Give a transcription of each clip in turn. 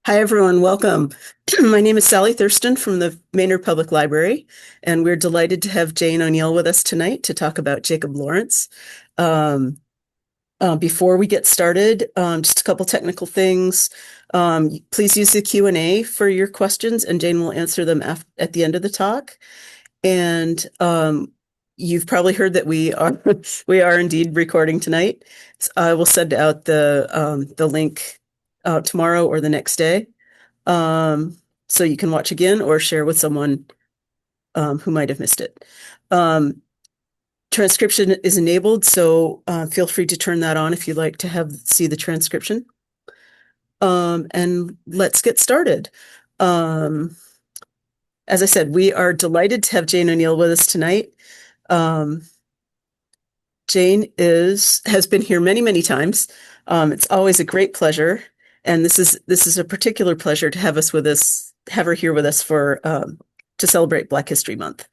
Hi, everyone. Welcome. My name is Sally Thurston from the Maynard Public Library, and we're delighted to have Jane Oneail with us tonight to talk about Jacob Lawrence. Um, before we get started, just a couple technical things. Please use the Q&A for your questions, and Jane will answer them at the end of the talk. And you've probably heard that we are we are indeed recording tonight. I will send out the link tomorrow or the next day, um, so you can watch again or share with someone who might have missed it. Um, Transcription is enabled, so feel free to turn that on if you'd like to see the transcription. And let's get started. Um, as I said, we are delighted to have Jane Oneail with us tonight. Um, Jane has been here many, many times. It's always a great pleasure, and this is a particular pleasure to have her here with us for to celebrate Black History Month.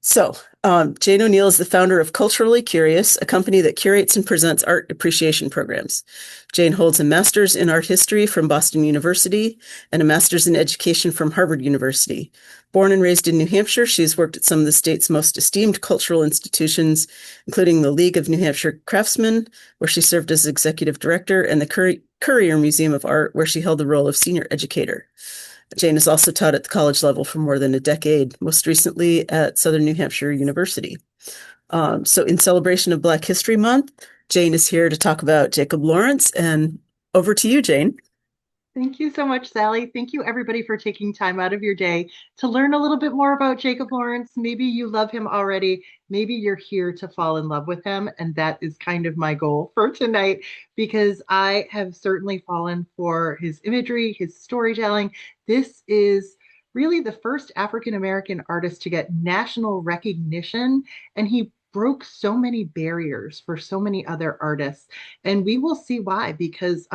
So, Jane Oneail is the founder of Culturally Curious, a company that curates and presents art appreciation programs. Jane holds a master's in art history from Boston University and a master's in education from Harvard University. Born and raised in New Hampshire, she's worked at some of the state's most esteemed cultural institutions, including the League of New Hampshire Craftsmen, where she served as executive director, and the Currier Museum of Art, where she held the role of senior educator. Jane has also taught at the college level for more than a decade, most recently at Southern New Hampshire University. So in celebration of Black History Month, Jane is here to talk about Jacob Lawrence, and over to you, Jane. Thank you so much, Sally. Thank you, everybody, for taking time out of your day to learn a little bit more about Jacob Lawrence. Maybe you love him already. Maybe you're here to fall in love with him. And that is kind of my goal for tonight, because I have certainly fallen for his imagery, his storytelling. This is really the first African American artist to get national recognition, and he broke so many barriers for so many other artists. And we will see why, because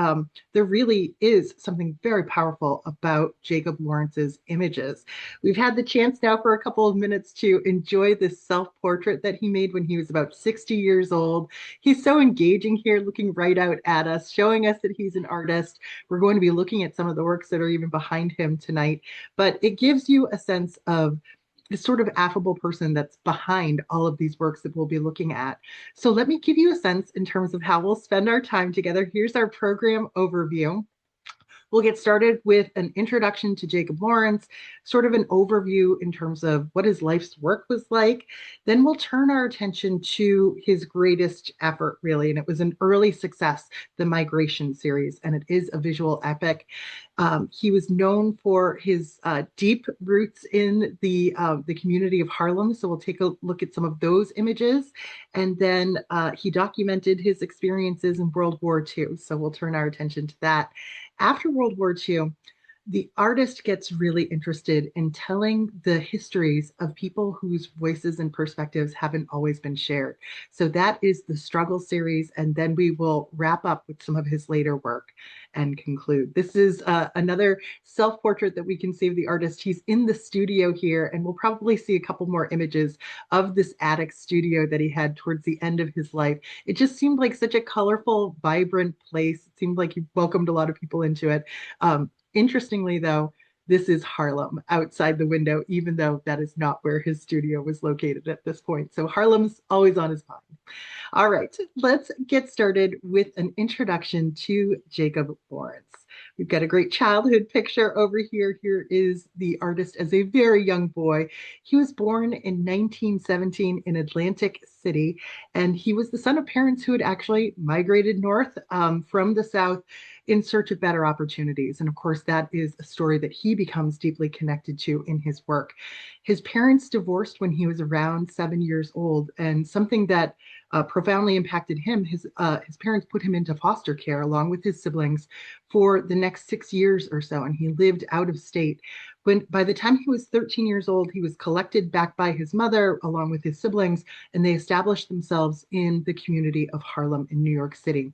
there really is something very powerful about Jacob Lawrence's images. We've had the chance now for a couple of minutes to enjoy this self-portrait that he made when he was about 60 years old. He's so engaging here, looking right out at us, showing us that he's an artist. We're going to be looking at some of the works that are even behind him tonight, but it gives you a sense of this sort of affable person that's behind all of these works that we'll be looking at. So let me give you a sense in terms of how we'll spend our time together. Here's our program overview. We'll get started with an introduction to Jacob Lawrence, sort of an overview in terms of what his life's work was like. Then we'll turn our attention to his greatest effort, really, and it was an early success, the Migration series, and it is a visual epic. He was known for his deep roots in the community of Harlem, so we'll take a look at some of those images. And then he documented his experiences in World War II, so we'll turn our attention to that. After World War II, the artist gets really interested in telling the histories of people whose voices and perspectives haven't always been shared. So that is the Struggle series, and then we will wrap up with some of his later work and conclude. This is another self-portrait that we can see of the artist. He's in the studio here, and we'll probably see a couple more images of this attic studio that he had towards the end of his life. It just seemed like such a colorful, vibrant place. It seemed like he welcomed a lot of people into it. Interestingly, though, this is Harlem outside the window, even though that is not where his studio was located at this point. So Harlem's always on his mind. All right, let's get started with an introduction to Jacob Lawrence. We've got a great childhood picture over here. Here is the artist as a very young boy. He was born in 1917 in Atlantic City, and he was the son of parents who had actually migrated north from the South in search of better opportunities. And of course, that is a story that he becomes deeply connected to in his work. His parents divorced when he was around 7 years old, and something that profoundly impacted him. His parents put him into foster care along with his siblings for the next 6 years or so, and he lived out of state. When by the time he was 13 years old, he was collected back by his mother along with his siblings, and they established themselves in the community of Harlem in New York City.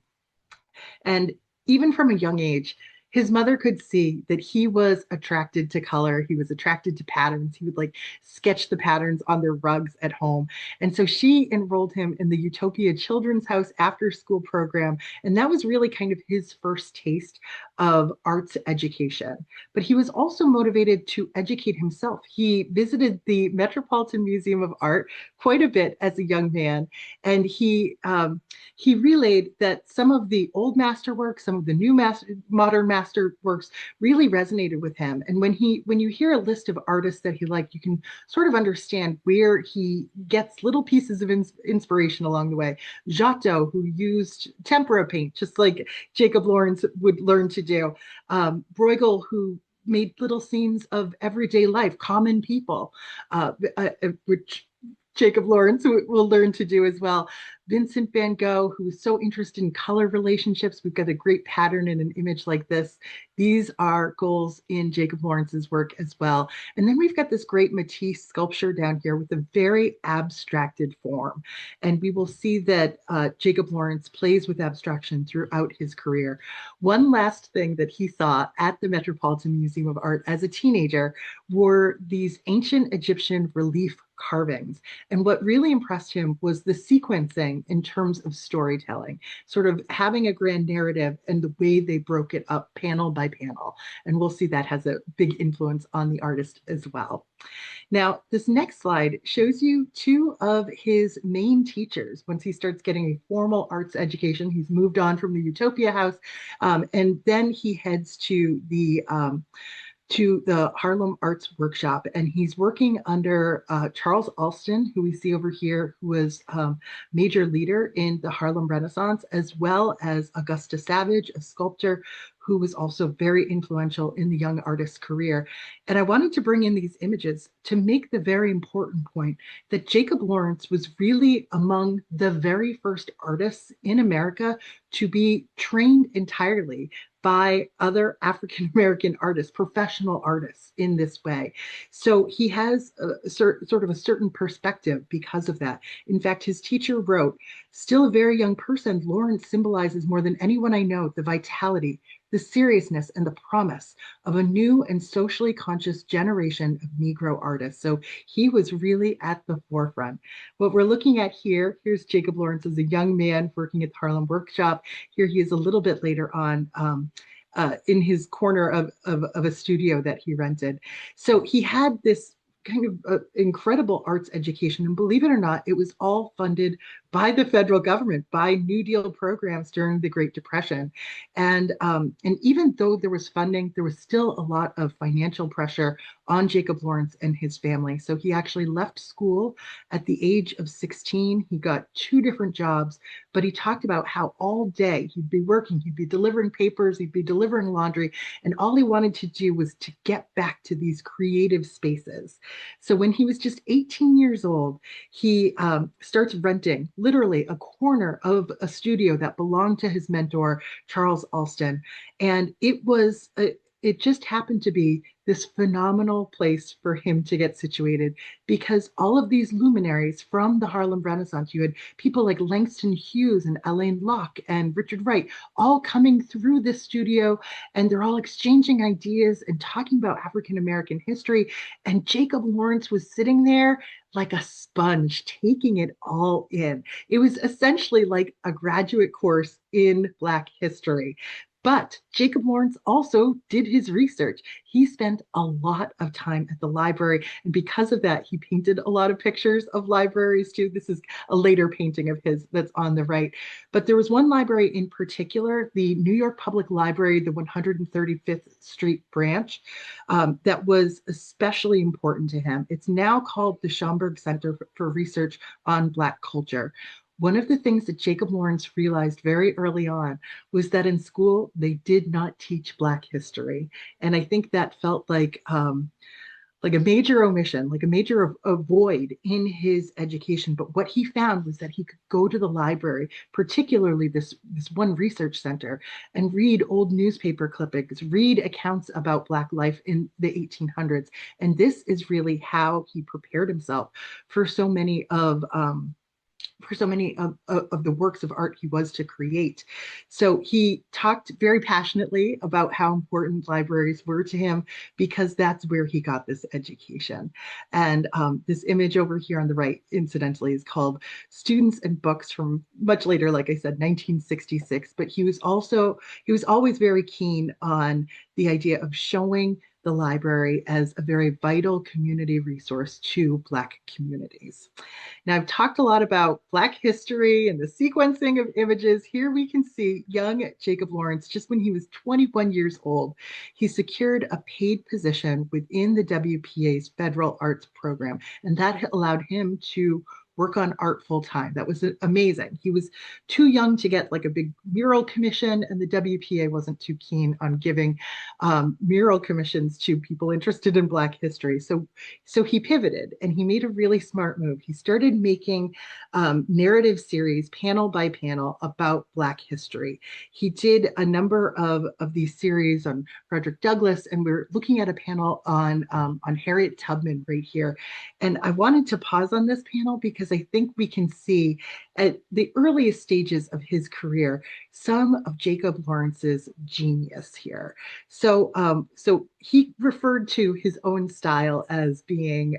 And even from a young age, his mother could see that he was attracted to color. He was attracted to patterns. He would like sketch the patterns on their rugs at home. And so she enrolled him in the Utopia Children's House after school program. And that was really kind of his first taste of arts education. But he was also motivated to educate himself. He visited the Metropolitan Museum of Art quite a bit as a young man, and he relayed that some of the old masterworks, some of the modern masterworks, really resonated with him. And when you hear a list of artists that he liked, you can sort of understand where he gets little pieces of inspiration along the way. Giotto, who used tempera paint, just like Jacob Lawrence would learn to do. Bruegel, who made little scenes of everyday life, common people, which Jacob Lawrence will learn to do as well. Vincent van Gogh, who was so interested in color relationships. We've got a great pattern in an image like this. These are goals in Jacob Lawrence's work as well. And then we've got this great Matisse sculpture down here with a very abstracted form. And we will see that Jacob Lawrence plays with abstraction throughout his career. One last thing that he saw at the Metropolitan Museum of Art as a teenager were these ancient Egyptian relief carvings. And what really impressed him was the sequencing in terms of storytelling, sort of having a grand narrative and the way they broke it up panel by panel. And we'll see that has a big influence on the artist as well. Now, this next slide shows you two of his main teachers. Once he starts getting a formal arts education, he's moved on from the Utopia House, and then he heads to the Harlem Arts Workshop, and he's working under Charles Alston, who we see over here, who was major leader in the Harlem Renaissance, as well as Augusta Savage, a sculptor who was also very influential in the young artist's career. And I wanted to bring in these images to make the very important point that Jacob Lawrence was really among the very first artists in America to be trained entirely by other African American artists, professional artists in this way. So he has sort of a certain perspective because of that. In fact, his teacher wrote, "Still a very young person, Lawrence symbolizes more than anyone I know the vitality, the seriousness, and the promise of a new and socially conscious generation of Negro artists." So he was really at the forefront. What we're looking at here, here's Jacob Lawrence as a young man working at the Harlem Workshop. Here he is a little bit later on in his corner of a studio that he rented. So he had this kind of incredible arts education. And believe it or not, it was all funded by the federal government, by New Deal programs during the Great Depression. And even though there was funding, there was still a lot of financial pressure on Jacob Lawrence and his family. So he actually left school at the age of 16. He got two different jobs, but he talked about how all day he'd be working, he'd be delivering papers, he'd be delivering laundry, and all he wanted to do was to get back to these creative spaces. So when he was just 18 years old, he starts renting literally a corner of a studio that belonged to his mentor, Charles Alston. And it just happened to be this phenomenal place for him to get situated because all of these luminaries from the Harlem Renaissance, you had people like Langston Hughes and Alain Locke and Richard Wright all coming through this studio, and they're all exchanging ideas and talking about African American history. And Jacob Lawrence was sitting there like a sponge, taking it all in. It was essentially like a graduate course in Black history. But Jacob Lawrence also did his research. He spent a lot of time at the library. And because of that, he painted a lot of pictures of libraries too. This is a later painting of his that's on the right. But there was one library in particular, the New York Public Library, the 135th Street branch, that was especially important to him. It's now called the Schomburg Center for Research on Black Culture. One of the things that Jacob Lawrence realized very early on was that in school they did not teach Black history, and I think that felt like a major omission, like a major void in his education. But what he found was that he could go to the library, particularly this one research center, and read old newspaper clippings, read accounts about Black life in the 1800s, and this is really how he prepared himself for so many for so many of the works of art he was to create. So he talked very passionately about how important libraries were to him because that's where he got this education. And this image over here on the right, incidentally, is called Students and Books from much later, like I said, 1966. But he was always very keen on the idea of showing the library as a very vital community resource to Black communities. Now, I've talked a lot about Black history and the sequencing of images. Here we can see young Jacob Lawrence, just when he was 21 years old, he secured a paid position within the WPA's federal arts program, and that allowed him to work on art full time. That was amazing. He was too young to get like a big mural commission, and the WPA wasn't too keen on giving mural commissions to people interested in Black history. So he pivoted and he made a really smart move. He started making narrative series, panel by panel, about Black history. He did a number of these series on Frederick Douglass, and we're looking at a panel on Harriet Tubman right here. And I wanted to pause on this panel because I think we can see at the earliest stages of his career some of Jacob Lawrence's genius here. So he referred to his own style as being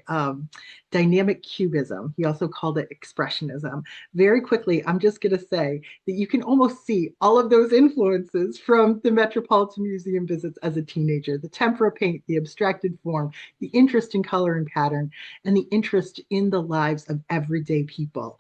dynamic cubism. He also called it expressionism. Very quickly, I'm just going to say that you can almost see all of those influences from the Metropolitan Museum visits as a teenager: the tempera paint, the abstracted form, the interest in color and pattern, and the interest in the lives of everyday people.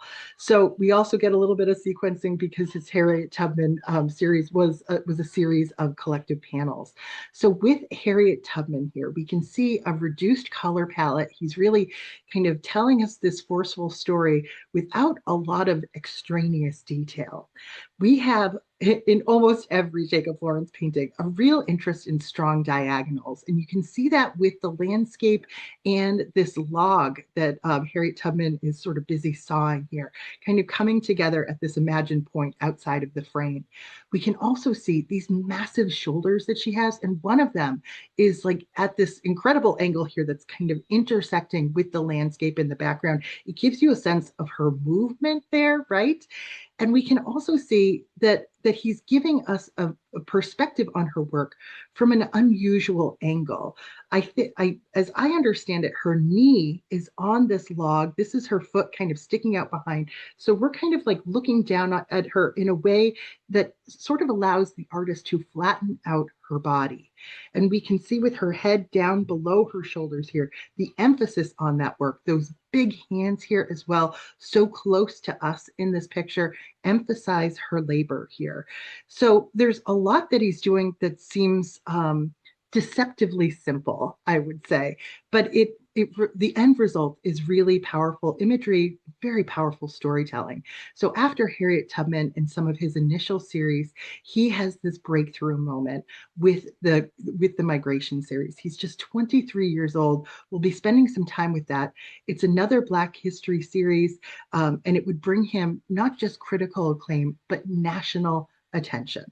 We also get a little bit of sequencing because his Harriet Tubman series was a series of collective panels. So with Harriet Tubman here, we can see a reduced color palette. He's really kind of telling us this forceful story without a lot of extraneous detail. We have in almost every Jacob Lawrence painting a real interest in strong diagonals. And you can see that with the landscape and this log that Harriet Tubman is sort of busy sawing here, kind of coming together at this imagined point outside of the frame. We can also see these massive shoulders that she has, and one of them is like at this incredible angle here that's kind of intersecting with the landscape in the background. It gives you a sense of her movement there, right? And we can also see that he's giving us a perspective on her work from an unusual angle. As I understand it, her knee is on this log. This is her foot kind of sticking out behind. So we're kind of like looking down at her in a way that sort of allows the artist to flatten out her body. And we can see with her head down below her shoulders here, the emphasis on that work, those big hands here as well, so close to us in this picture, emphasize her labor here. So there's a lot that he's doing that seems deceptively simple, I would say, but the end result is really powerful imagery, very powerful storytelling. So after Harriet Tubman and some of his initial series, he has this breakthrough moment with the migration series. He's just 23 years old. We'll be spending some time with that. It's another Black history series, and it would bring him not just critical acclaim, but national attention.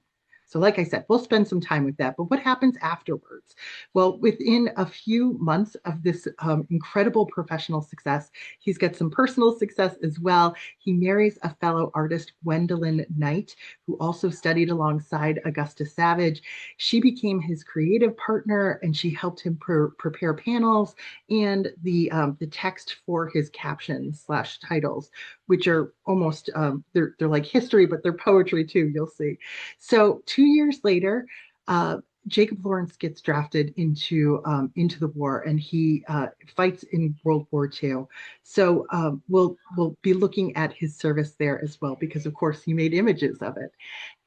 So, like I said, we'll spend some time with that. But what happens afterwards? Well, within a few months of this incredible professional success, he's got some personal success as well. He marries a fellow artist, Gwendolyn Knight, who also studied alongside Augusta Savage. She became his creative partner, and she helped him prepare panels and the text for his captions slash titles, which are almost they're like history, but they're poetry too. You'll see. So 2 years later, Jacob Lawrence gets drafted into the war, and he fights in World War II. So we'll be looking at his service there as well, because of course he made images of it.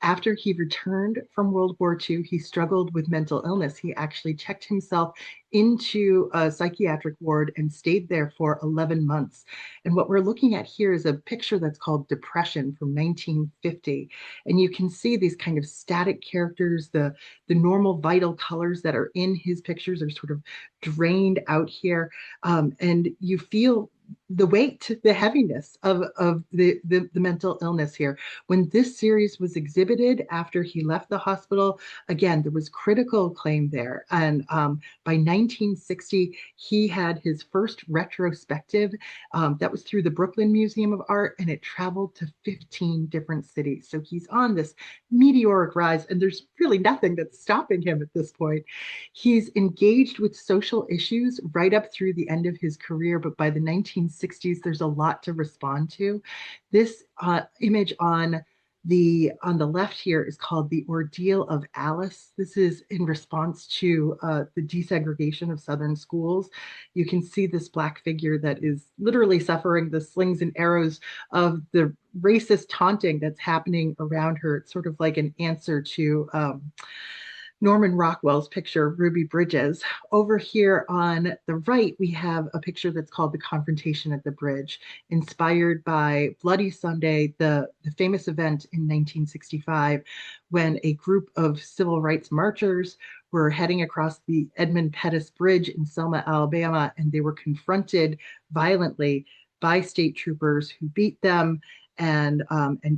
After he returned from World War II, he struggled with mental illness. He actually checked himself into a psychiatric ward and stayed there for 11 months. And what we're looking at here is a picture that's called Depression from 1950. And you can see these kind of static characters, the normal vital colors that are in his pictures are sort of drained out here. And you feel the weight, the heaviness of the mental illness here. When this series was exhibited after he left the hospital, again, there was critical acclaim there. And by 1960, he had his first retrospective that was through the Brooklyn Museum of Art, and it traveled to 15 different cities. So he's on this meteoric rise, and there's really nothing that's stopping him at this point. He's engaged with social issues right up through the end of his career, but by the 1960s, there's a lot to respond to. This image on the left here is called The Ordeal of Alice. This is in response to the desegregation of Southern schools. You can see this Black figure that is literally suffering the slings and arrows of the racist taunting that's happening around her. It's sort of like an answer to Norman Rockwell's picture, Ruby Bridges. Over here on the right, we have a picture that's called The Confrontation at the Bridge, inspired by Bloody Sunday, the famous event in 1965 when a group of civil rights marchers were heading across the Edmund Pettus Bridge in Selma, Alabama, and they were confronted violently by state troopers who beat them and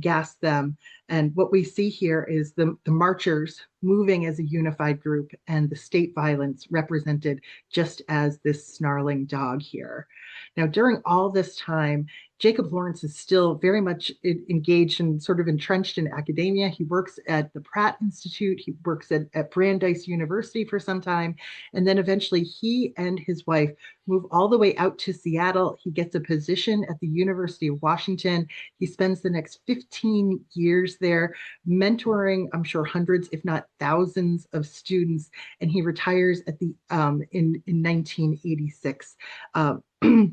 gassed them. And what we see here is the marchers moving as a unified group and the state violence represented just as this snarling dog here. Now, during all this time, Jacob Lawrence is still very much engaged and sort of entrenched in academia. He works at the Pratt Institute, he works at Brandeis University for some time, and then eventually he and his wife move all the way out to Seattle. He gets a position at the University of Washington. He spends the next 15 years there, mentoring, I'm sure, hundreds, if not thousands of students, and he retires at the in 1986.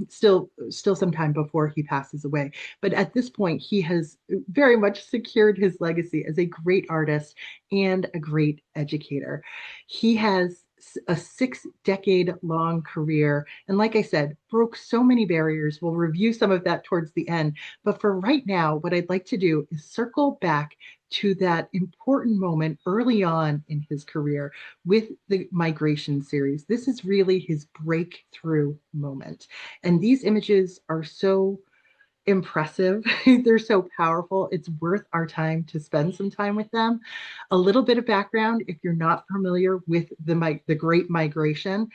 Still some time before he passes away. But at this point, he has very much secured his legacy as a great artist and a great educator. He has a 6 decade long career. And like I said, broke so many barriers. We'll review some of that towards the end. But for right now, what I'd like to do is circle back to that important moment early on in his career with the migration series. This is really his breakthrough moment. And these images are so impressive. They're so powerful. It's worth our time to spend some time with them. A little bit of background, if you're not familiar with the Great Migration,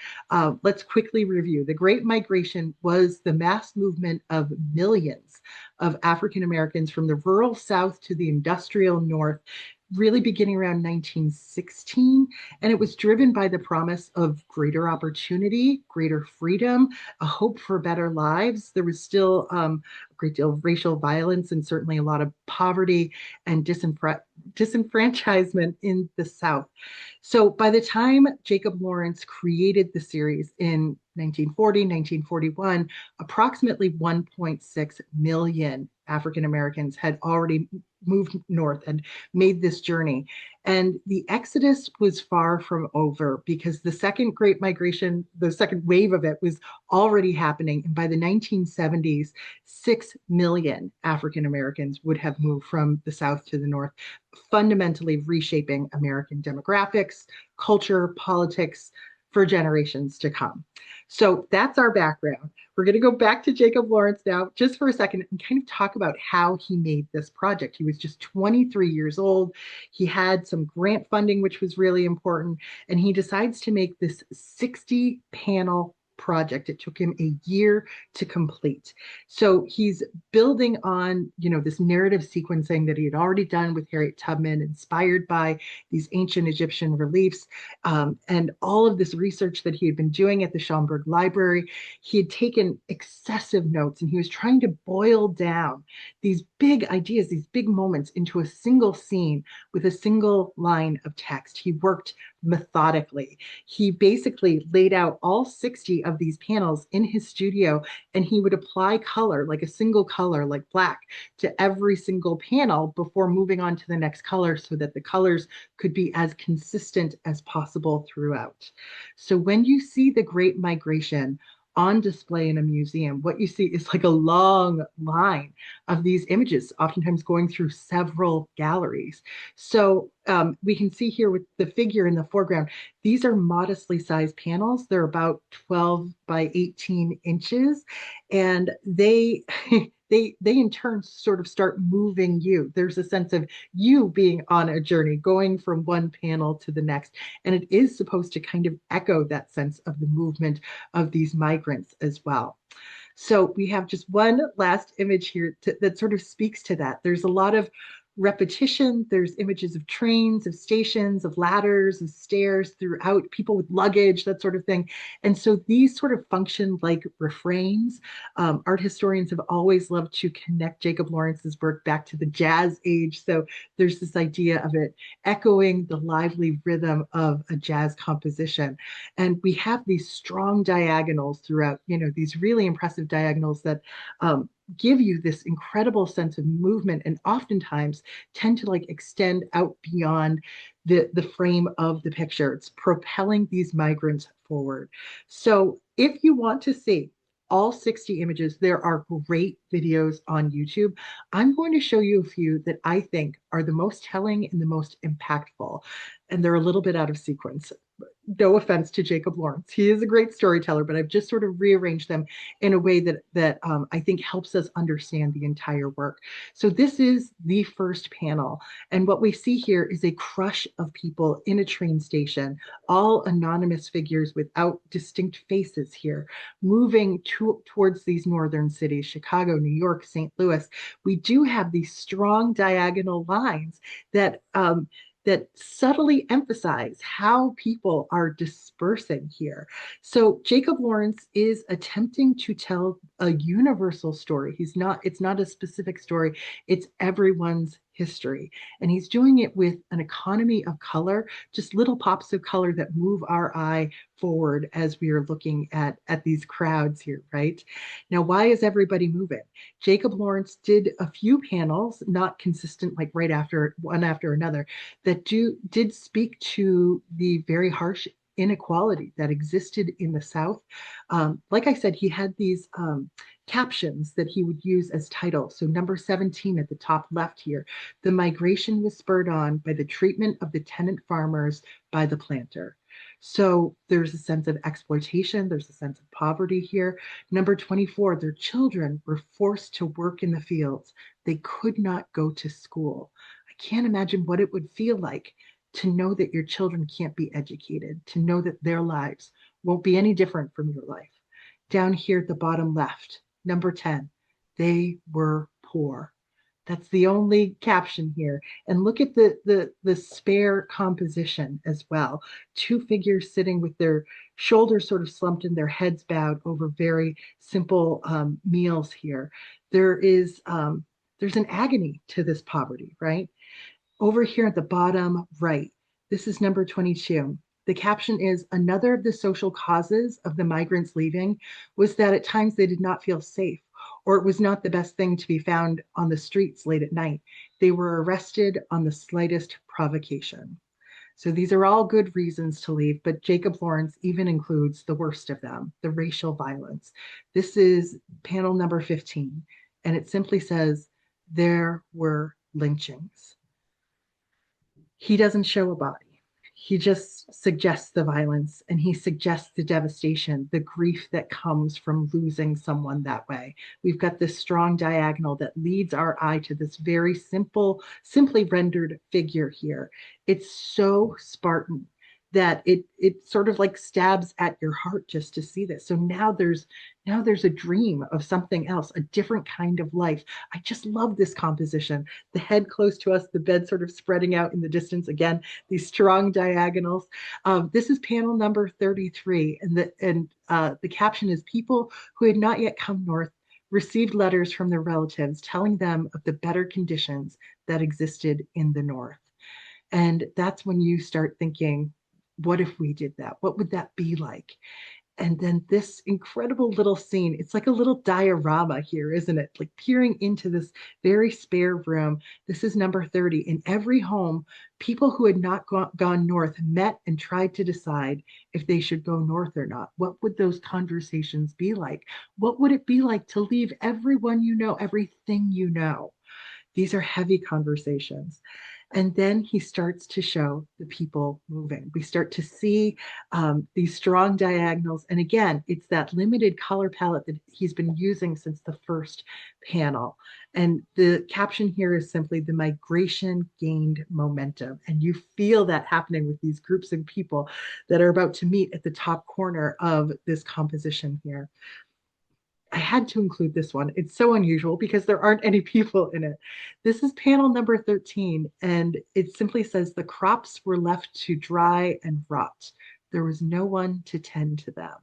let's quickly review. The Great Migration was the mass movement of millions of African Americans from the rural South to the industrial North, really beginning around 1916. And it was driven by the promise of greater opportunity, greater freedom, a hope for better lives. There was still a great deal of racial violence and certainly a lot of poverty and disenfranchisement in the South. So by the time Jacob Lawrence created the series in 1940, 1941, approximately 1.6 million African Americans had already moved north and made this journey. And the exodus was far from over because the second Great Migration, the second wave of it, was already happening. And by the 1970s, 6 million African Americans would have moved from the South to the North, fundamentally reshaping American demographics, culture, politics for generations to come. So that's our background. We're going to go back to Jacob Lawrence now, just for a second, and kind of talk about how he made this project. He was just 23 years old. He had some grant funding, which was really important, and he decides to make this 60 panel project. It took him a year to complete. So he's building on, this narrative sequencing that he had already done with Harriet Tubman, inspired by these ancient Egyptian reliefs, and all of this research that he had been doing at the Schomburg Library. He had taken excessive notes and he was trying to boil down these big ideas, these big moments into a single scene with a single line of text. He worked methodically. He basically laid out all 60 of these panels in his studio, and he would apply color, like a single color, like black, to every single panel before moving on to the next color so that the colors could be as consistent as possible throughout. So when you see the Great Migration, on display in a museum, what you see is like a long line of these images, oftentimes going through several galleries. So we can see here with the figure in the foreground, these are modestly sized panels. They're about 12 by 18 inches, and they they in turn sort of start moving you. There's a sense of you being on a journey, going from one panel to the next. And it is supposed to kind of echo that sense of the movement of these migrants as well. So we have just one last image here that sort of speaks to that. There's a lot of repetition. There's images of trains, of stations, of ladders, of stairs throughout, people with luggage, that sort of thing. And so these sort of function like refrains. Art historians have always loved to connect Jacob Lawrence's work back to the jazz age. So there's this idea of it echoing the lively rhythm of a jazz composition. And we have these strong diagonals throughout, these really impressive diagonals that give you this incredible sense of movement, and oftentimes tend to like extend out beyond the frame of the picture. It's propelling these migrants forward. So if you want to see all 60 images, there are great videos on YouTube. I'm going to show you a few that I think are the most telling and the most impactful, and they're a little bit out of sequence. No offense to Jacob Lawrence. He is a great storyteller, but I've just sort of rearranged them in a way that I think helps us understand the entire work. So this is the first panel. And what we see here is a crush of people in a train station, all anonymous figures without distinct faces here, moving towards these northern cities, Chicago, New York, St. Louis. We do have these strong diagonal lines that subtly emphasize how people are dispersing here. So Jacob Lawrence is attempting to tell a universal story. It's not a specific story, it's everyone's history. And he's doing it with an economy of color, just little pops of color that move our eye forward as we are looking at these crowds here, right? Now, why is everybody moving? Jacob Lawrence did a few panels, not consistent, like right after one after another, that did speak to the very harsh inequality that existed in the South. Like I said, he had these captions that he would use as titles. So number 17 at the top left here, the migration was spurred on by the treatment of the tenant farmers by the planter. So there's a sense of exploitation, there's a sense of poverty here. Number 24, their children were forced to work in the fields. They could not go to school. I can't imagine what it would feel like to know that your children can't be educated, to know that their lives won't be any different from your life. Down here at the bottom left, number 10, they were poor. That's the only caption here. And look at the spare composition as well. Two figures sitting with their shoulders sort of slumped and their heads bowed over very simple meals here. There's an agony to this poverty, right? Over here at the bottom right, this is number 22. The caption is, another of the social causes of the migrants leaving was that at times they did not feel safe, or it was not the best thing to be found on the streets late at night. They were arrested on the slightest provocation. So these are all good reasons to leave, but Jacob Lawrence even includes the worst of them, the racial violence. This is panel number 15, and it simply says, there were lynchings. He doesn't show a body. He just suggests the violence, and he suggests the devastation, the grief that comes from losing someone that way. We've got this strong diagonal that leads our eye to this very simply rendered figure here. It's so Spartan that it sort of like stabs at your heart just to see this. So now there's a dream of something else, a different kind of life. I just love this composition. The head close to us, the bed sort of spreading out in the distance. Again, these strong diagonals. This is panel number 33, and the caption is, people who had not yet come north received letters from their relatives telling them of the better conditions that existed in the north. And that's when you start thinking, what if we did that? What would that be like? And then this incredible little scene, it's like a little diorama here, isn't it? Like peering into this very spare room. This is number 30. In every home, people who had not gone north met and tried to decide if they should go north or not. What would those conversations be like? What would it be like to leave everyone you know, everything you know? These are heavy conversations. And then he starts to show the people moving. We start to see these strong diagonals. And again, it's that limited color palette that he's been using since the first panel. And the caption here is simply the migration gained momentum. And you feel that happening with these groups of people that are about to meet at the top corner of this composition here. I had to include this one. It's so unusual because there aren't any people in it. This is panel number 13, and it simply says the crops were left to dry and rot. There was no one to tend to them.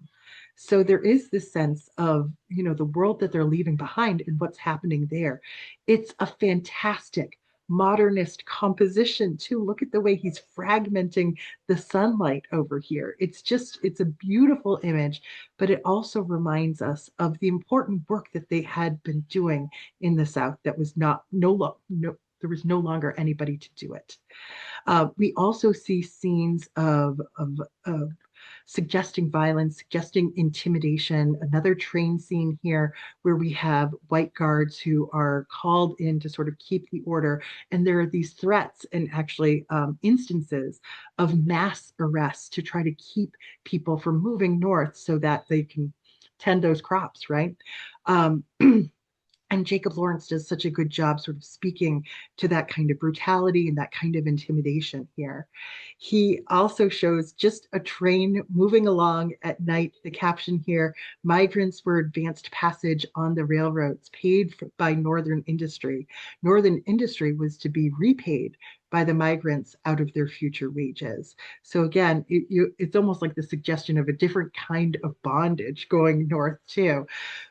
So there is this sense of, the world that they're leaving behind and what's happening there. It's a fantastic modernist composition too. Look at the way he's fragmenting the sunlight over here. It's a beautiful image, but it also reminds us of the important work that they had been doing in the South that was not no there was no longer anybody to do it. We also see scenes of suggesting violence, suggesting intimidation. Another train scene here where we have white guards who are called in to sort of keep the order. And there are these threats and actually instances of mass arrests to try to keep people from moving north so that they can tend those crops, right? Um, and Jacob Lawrence does such a good job sort of speaking to that kind of brutality and that kind of intimidation here. He also shows just a train moving along at night. The caption here, migrants were advanced passage on the railroads paid by Northern industry. Northern industry was to be repaid by the migrants out of their future wages. So again, it's almost like the suggestion of a different kind of bondage going north too.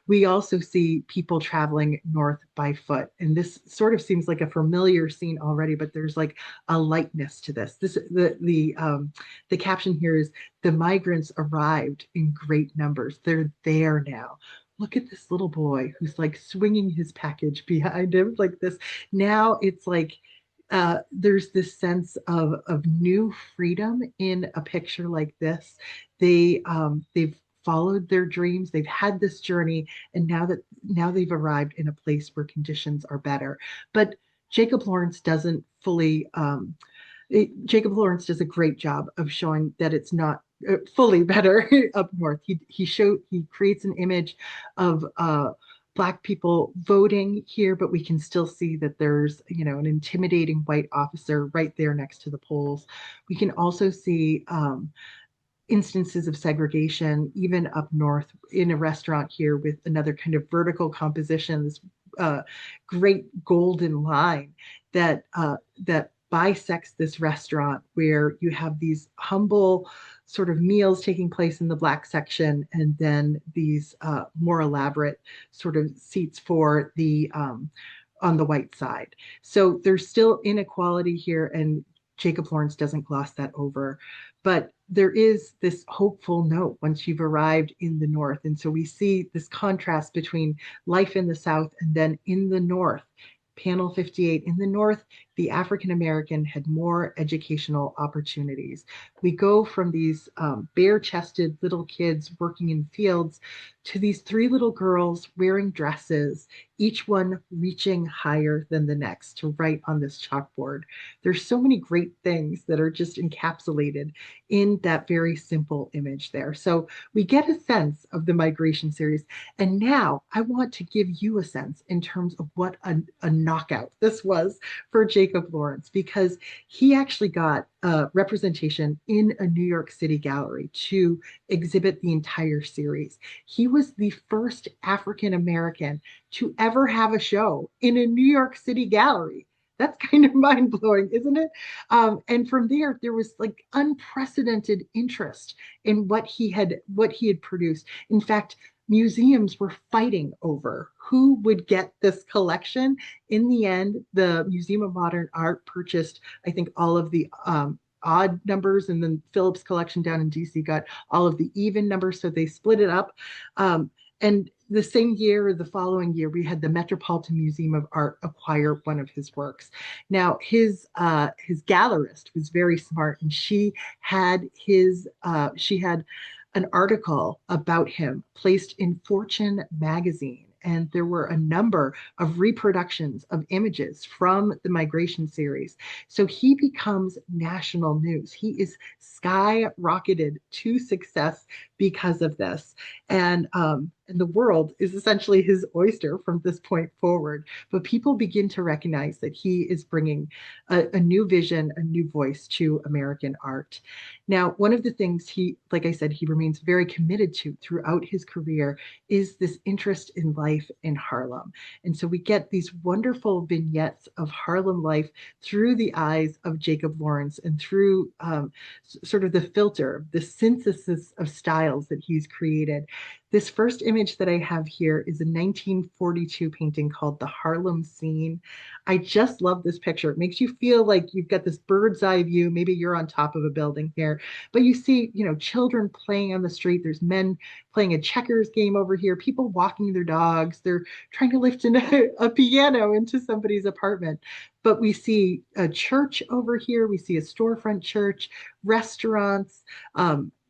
We also see people traveling north by foot. And this sort of seems like a familiar scene already, but there's like a lightness to this. The caption here is the migrants arrived in great numbers. They're there now. Look at this little boy who's like swinging his package behind him like this. Now it's like there's this sense of new freedom in a picture like this. They've followed their dreams, they've had this journey, and now they've arrived in a place where conditions are better. But Jacob Lawrence doesn't fully Jacob Lawrence does a great job of showing that it's not fully better up north. He creates an image of Black people voting here, but we can still see that there's an intimidating white officer right there next to the polls. We can also see instances of segregation, even up north in a restaurant here with another kind of vertical composition, this great golden line that bisects this restaurant where you have these humble sort of meals taking place in the Black section and then these more elaborate sort of seats for the on the white side. So there's still inequality here, and Jacob Lawrence doesn't gloss that over. But there is this hopeful note once you've arrived in the North. And so we see this contrast between life in the South and then in the North. Panel 58, in the North, the African American had more educational opportunities. We go from these bare chested little kids working in fields to these three little girls wearing dresses, each one reaching higher than the next to write on this chalkboard. There's so many great things that are just encapsulated in that very simple image there. So we get a sense of the migration series. And now I want to give you a sense in terms of what a knockout this was for Jacob Lawrence, because he actually got representation in a New York City gallery to exhibit the entire series. He was the first African American to ever have a show in a New York City gallery. That's kind of mind blowing, isn't it? And from there was like unprecedented interest in what he had produced. In fact, museums were fighting over who would get this collection. In the end, the Museum of Modern Art purchased, I think, all of the odd numbers, and then Phillips collection down in DC got all of the even numbers, so they split it up. And the same year or the following year, we had the Metropolitan Museum of Art acquire one of his works. Now, his gallerist was very smart, and she had an article about him placed in Fortune magazine. And there were a number of reproductions of images from the migration series. So he becomes national news. He is skyrocketed to success because of this. And the world is essentially his oyster from this point forward. But people begin to recognize that he is bringing a new vision, a new voice to American art. Now, one of the things he, like I said, he remains very committed to throughout his career is this interest in life in Harlem. And so we get these wonderful vignettes of Harlem life through the eyes of Jacob Lawrence and through sort of the filter, the synthesis of styles that he's created. This first image that I have here is a 1942 painting called The Harlem Scene. I just love this picture. It makes you feel like you've got this bird's eye view. Maybe you're on top of a building here, but you see, children playing on the street. There's men playing a checkers game over here, people walking their dogs. They're trying to lift a piano into somebody's apartment. But we see a church over here. We see a storefront church, restaurants,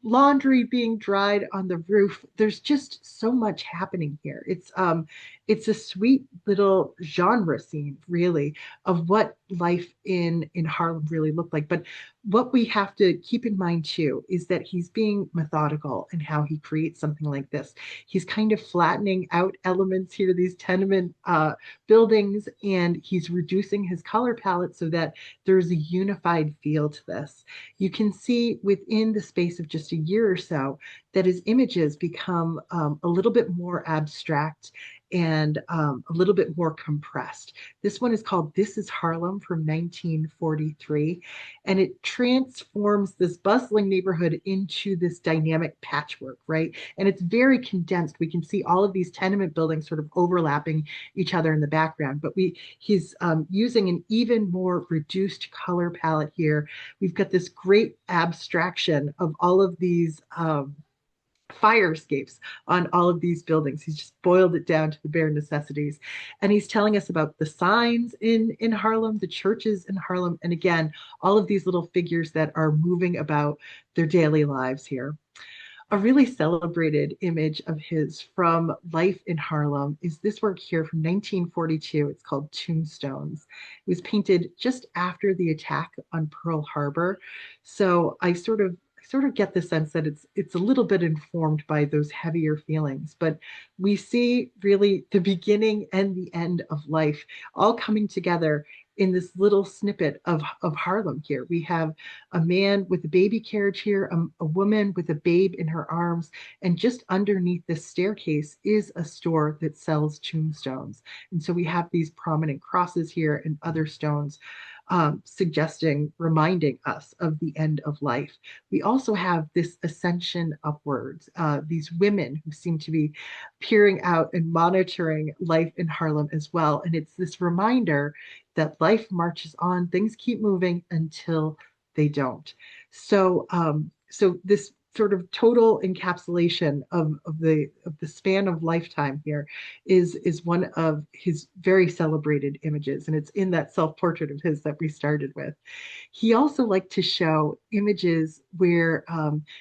laundry being dried on the roof. There's just so much happening here. It's a sweet little genre scene, really, of what life in Harlem really looked like. But what we have to keep in mind too is that he's being methodical in how he creates something like this. He's kind of flattening out elements here, these tenement buildings, and he's reducing his color palette so that there's a unified feel to this. You can see within the space of just a year or so that his images become a little bit more abstract and a little bit more compressed. This one is called This is Harlem from 1943, and it transforms this bustling neighborhood into this dynamic patchwork, right? And it's very condensed. We can see all of these tenement buildings sort of overlapping each other in the background, but he's using an even more reduced color palette here. We've got this great abstraction of all of these fire escapes on all of these buildings. He's just boiled it down to the bare necessities. And he's telling us about the signs in Harlem, the churches in Harlem, and again, all of these little figures that are moving about their daily lives here. A really celebrated image of his from life in Harlem is this work here from 1942. It's called Tombstones. It was painted just after the attack on Pearl Harbor. So I sort of get the sense that it's a little bit informed by those heavier feelings, but we see really the beginning and the end of life all coming together in this little snippet of Harlem here. We have a man with a baby carriage here, a woman with a babe in her arms, and just underneath this staircase is a store that sells tombstones. And so we have these prominent crosses here and other stones suggesting, reminding us of the end of life. We also have this ascension upwards, these women who seem to be peering out and monitoring life in Harlem as well. And it's this reminder that life marches on, things keep moving until they don't. So this sort of total encapsulation of the span of lifetime here is one of his very celebrated images, and it's in that self-portrait of his that we started with. He also liked to show images where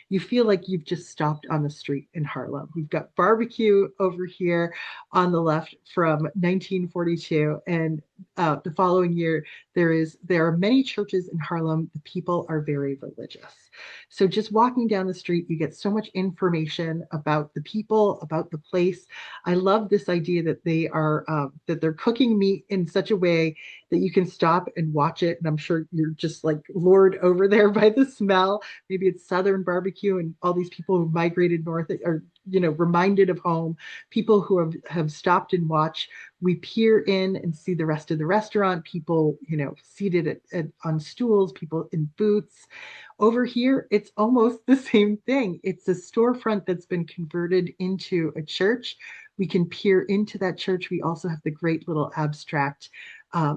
you feel like you've just stopped on the street in Harlem. We've got barbecue over here on the left from 1942, and the following year there are many churches in Harlem. The people are very religious. So just walking down the street, you get so much information about the people, about the place. I love this idea that they're cooking meat in such a way that you can stop and watch it. And I'm sure you're just like lured over there by the smell. Maybe it's Southern barbecue, and all these people who migrated north are, reminded of home. People who have stopped and watched. We peer in and see the rest of the restaurant. People, seated on stools, people in booths. Over here, it's almost the same thing. It's a storefront that's been converted into a church. We can peer into that church. We also have the great little abstract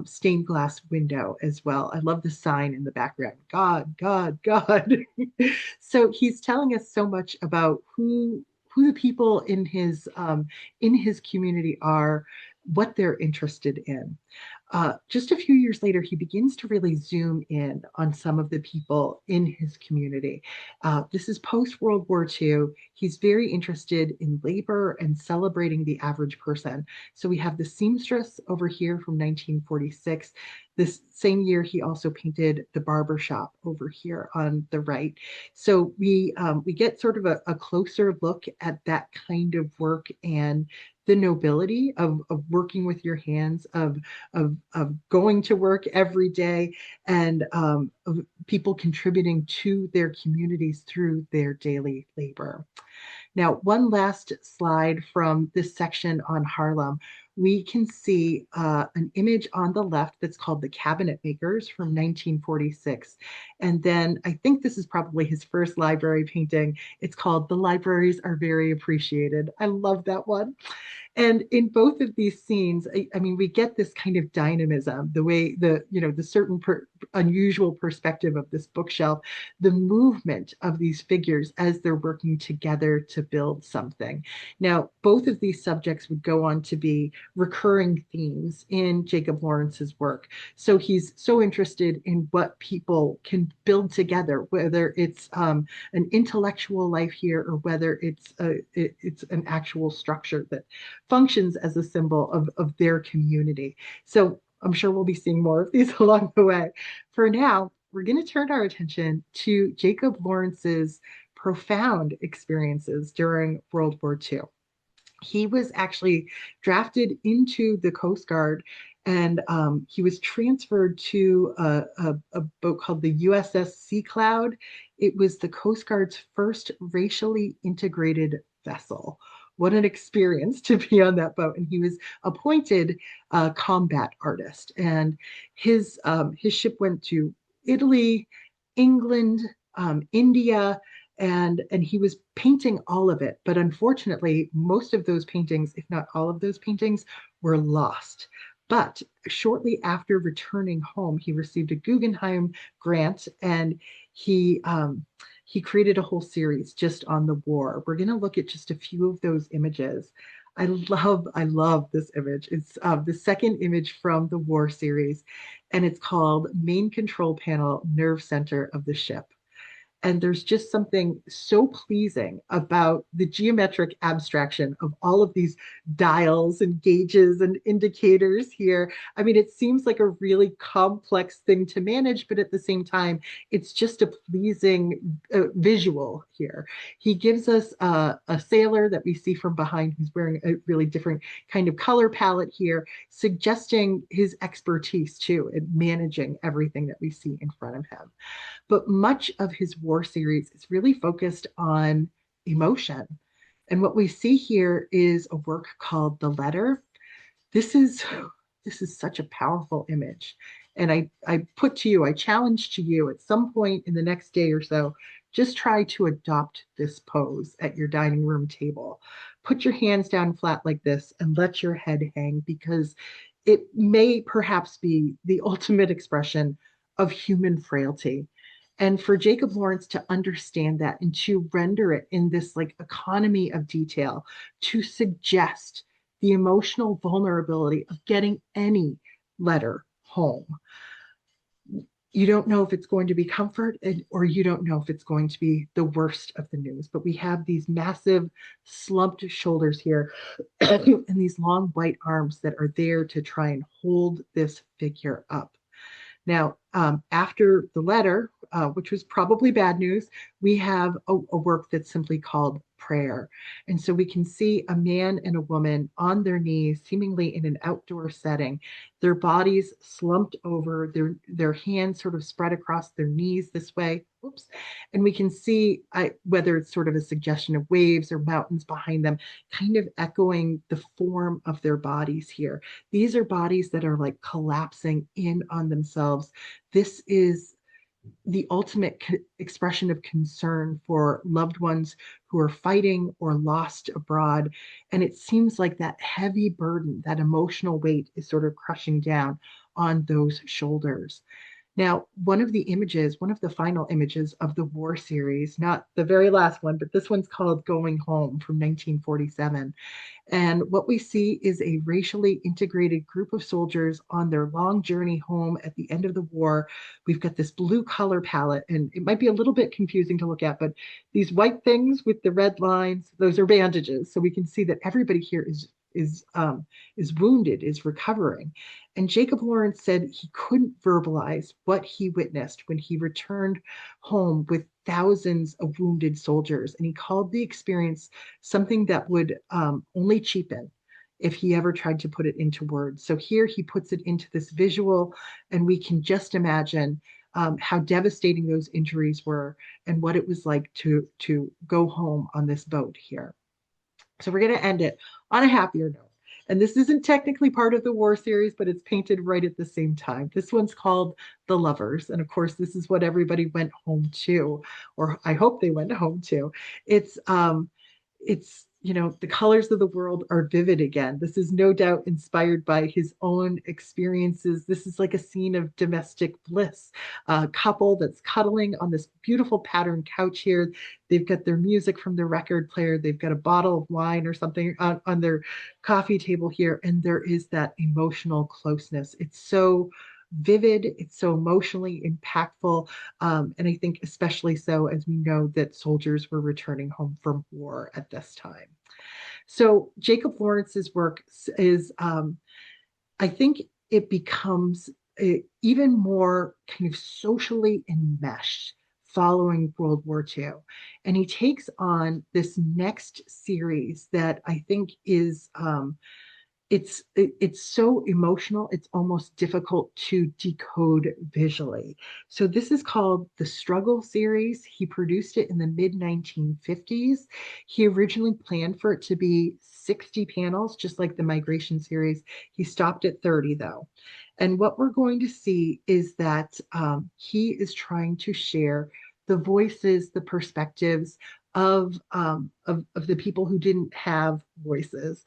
stained glass window as well. I love the sign in the background, God, God, God. So he's telling us so much about who the people in his community are, what they're interested in. Just a few years later, he begins to really zoom in on some of the people in his community. This is post World War II. He's very interested in labor and celebrating the average person. So we have the seamstress over here from 1946. This same year, he also painted the barber shop over here on the right. So we get sort of a closer look at that kind of work and the nobility of working with your hands, of going to work every day, and of people contributing to their communities through their daily labor. Now, one last slide from this section on Harlem. We can see an image on the left that's called The Cabinet Makers from 1946. And then I think this is probably his first library painting. It's called The Libraries Are Very Appreciated. I love that one. And in both of these scenes, I mean, we get this kind of dynamism, the way the certain unusual perspective of this bookshelf, the movement of these figures as they're working together to build something. Now, both of these subjects would go on to be recurring themes in Jacob Lawrence's work. So he's so interested in what people can build together, whether it's an intellectual life here or whether it's an actual structure that functions as a symbol of their community. So I'm sure we'll be seeing more of these along the way. For now, we're going to turn our attention to Jacob Lawrence's profound experiences during World War II. He was actually drafted into the Coast Guard, and he was transferred to a boat called the USS Sea Cloud. It was the Coast Guard's first racially integrated vessel. What an experience to be on that boat. And he was appointed a combat artist. And his ship went to Italy, England, India, and he was painting all of it. But unfortunately, most of those paintings, if not all of those paintings, were lost. But shortly after returning home, he received a Guggenheim grant, and he created a whole series just on the war. We're going to look at just a few of those images. I love this image. It's the second image from the war series, and it's called Main Control Panel, Nerve Center of the Ship. And there's just something so pleasing about the geometric abstraction of all of these dials and gauges and indicators here. I mean, it seems like a really complex thing to manage, but at the same time, it's just a pleasing visual here. He gives us a sailor that we see from behind who's wearing a really different kind of color palette here, suggesting his expertise too in managing everything that we see in front of him. But much of his war series is really focused on emotion. And what we see here is a work called The Letter. This is this is such a powerful image. And I put to you, I challenge to you at some point in the next day or so, just try to adopt this pose at your dining room table. Put your hands down flat like this and let your head hang, because it may perhaps be the ultimate expression of human frailty. And for Jacob Lawrence to understand that and to render it in this like economy of detail, to suggest the emotional vulnerability of getting any letter home. You don't know if it's going to be comfort, or you don't know if it's going to be the worst of the news. But we have these massive slumped shoulders here and these long white arms that are there to try and hold this figure up. Now, after the letter, which was probably bad news, we have a work that's simply called Prayer. And so we can see a man and a woman on their knees, seemingly in an outdoor setting, their bodies slumped over, their hands sort of spread across their knees this way. Oops. And we can see whether it's sort of a suggestion of waves or mountains behind them, kind of echoing the form of their bodies here. These are bodies that are like collapsing in on themselves. This is the ultimate expression of concern for loved ones who are fighting or lost abroad. And it seems like that heavy burden, that emotional weight is sort of crushing down on those shoulders. Now, one of the final images of the war series, not the very last one, but this one's called Going Home from 1947. And what we see is a racially integrated group of soldiers on their long journey home at the end of the war. We've got this blue color palette, and it might be a little bit confusing to look at, but these white things with the red lines, those are bandages. So we can see that everybody here is wounded, is recovering. And Jacob Lawrence said he couldn't verbalize what he witnessed when he returned home with thousands of wounded soldiers. And he called the experience something that would only cheapen if he ever tried to put it into words. So here he puts it into this visual, and we can just imagine how devastating those injuries were and what it was like to go home on this boat here. So we're going to end it on a happier note. And this isn't technically part of the war series, but it's painted right at the same time. This one's called The Lovers. And of course, this is what everybody went home to, or I hope they went home to. It's the colors of the world are vivid again. This is no doubt inspired by his own experiences. This is like a scene of domestic bliss. A couple that's cuddling on this beautiful patterned couch here. They've got their music from their record player. They've got a bottle of wine or something on their coffee table here, and there is that emotional closeness. It's so vivid, it's so emotionally impactful, and I think especially so as we know that soldiers were returning home from war at this time. So Jacob Lawrence's work is, I think it becomes even more kind of socially enmeshed following World War II. And he takes on this next series that I think is it's so emotional, it's almost difficult to decode visually. So this is called the Struggle series. He produced it in the mid 1950s. He originally planned for it to be 60 panels, just like the Migration series. He stopped at 30 though. And what we're going to see is that he is trying to share the voices, the perspectives of the people who didn't have voices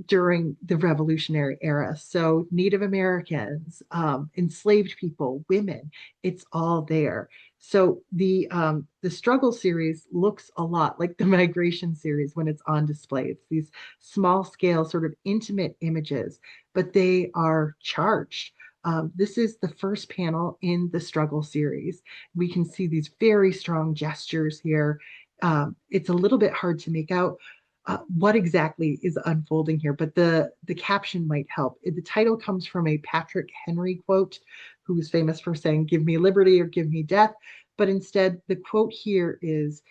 during the Revolutionary era. So Native Americans, enslaved people, women, it's all there. So the Struggle series looks a lot like the Migration series when it's on display. It's these small scale, sort of intimate images, but they are charged. This is the first panel in the Struggle series. We can see these very strong gestures here. It's a little bit hard to make out what exactly is unfolding here, but the caption might help. The title comes from a Patrick Henry quote, who is famous for saying, "Give me liberty or give me death." But instead, the quote here is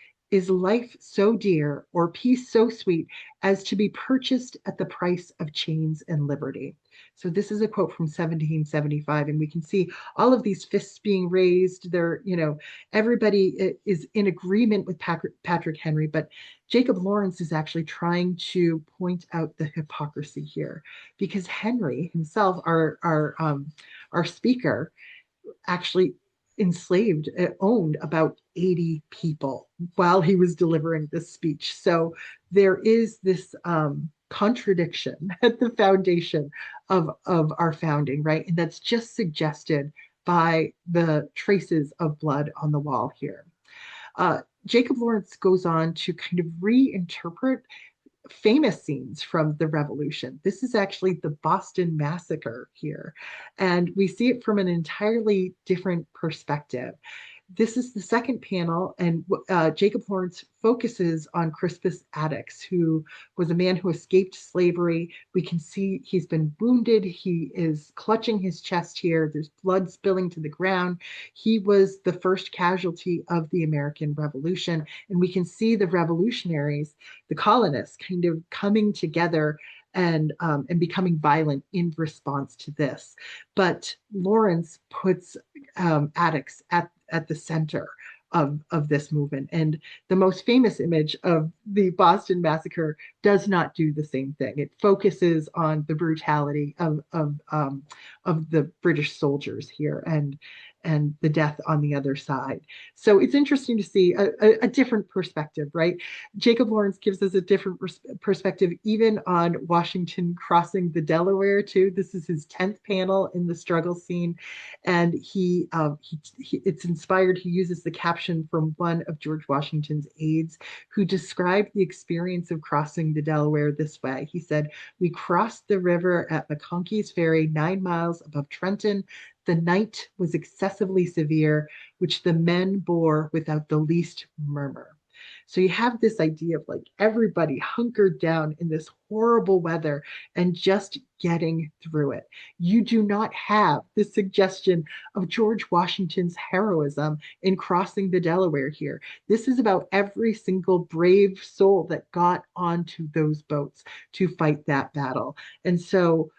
life so dear or peace so sweet as to be purchased at the price of chains and liberty? So this is a quote from 1775, and we can see all of these fists being raised. Everybody is in agreement with Patrick Henry, but Jacob Lawrence is actually trying to point out the hypocrisy here, because Henry himself, our speaker, actually owned about 80 people while he was delivering this speech. So there is this contradiction at the foundation of our founding, right? And that's just suggested by the traces of blood on the wall here. Jacob Lawrence goes on to kind of reinterpret famous scenes from the Revolution. This is actually the Boston Massacre here, and we see it from an entirely different perspective. This is the second panel, and Jacob Lawrence focuses on Crispus Attucks, who was a man who escaped slavery. We can see he's been wounded. He is clutching his chest here. There's blood spilling to the ground. He was the first casualty of the American Revolution, and we can see the revolutionaries, the colonists, kind of coming together and becoming violent in response to this. But Lawrence puts Attucks at the center of this movement. And the most famous image of the Boston Massacre does not do the same thing. It focuses on the brutality of the British soldiers here. and the death on the other side. So it's interesting to see a different perspective, right? Jacob Lawrence gives us a different perspective even on Washington crossing the Delaware too. This is his 10th panel in the struggle scene, and it's inspired. He uses the caption from one of George Washington's aides who described the experience of crossing the Delaware this way. He said, "We crossed the river at McConkey's Ferry, 9 miles above Trenton. The night was excessively severe, which the men bore without the least murmur." So you have this idea of like everybody hunkered down in this horrible weather and just getting through it. You do not have the suggestion of George Washington's heroism in crossing the Delaware here. This is about every single brave soul that got onto those boats to fight that battle. And so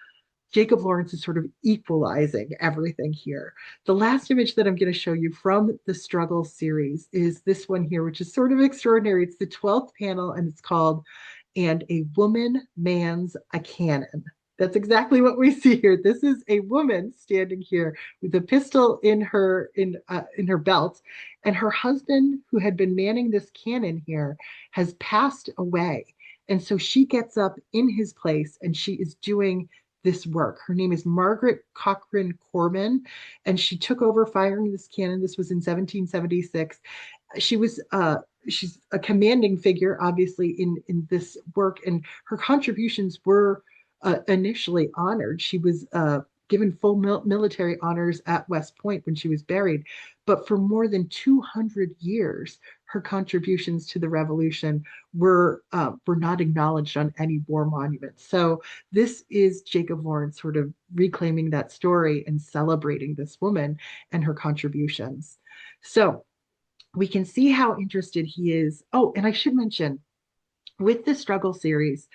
Jacob Lawrence is sort of equalizing everything here. The last image that I'm going to show you from the Struggle series is this one here, which is sort of extraordinary. It's the 12th panel and it's called "And a Woman Mans a Cannon." That's exactly what we see here. This is a woman standing here with a pistol in her belt, and her husband, who had been manning this cannon here, has passed away. And so she gets up in his place and she is doing this work. Her name is Margaret Cochrane Corbin, and she took over firing this cannon. This was in 1776. She's a commanding figure, obviously, in this work, and her contributions were initially honored. She was given full military honors at West Point when she was buried, but for more than 200 years, her contributions to the revolution were not acknowledged on any war monument. So this is Jacob Lawrence sort of reclaiming that story and celebrating this woman and her contributions. So we can see how interested he is. Oh, and I should mention with the Struggle series,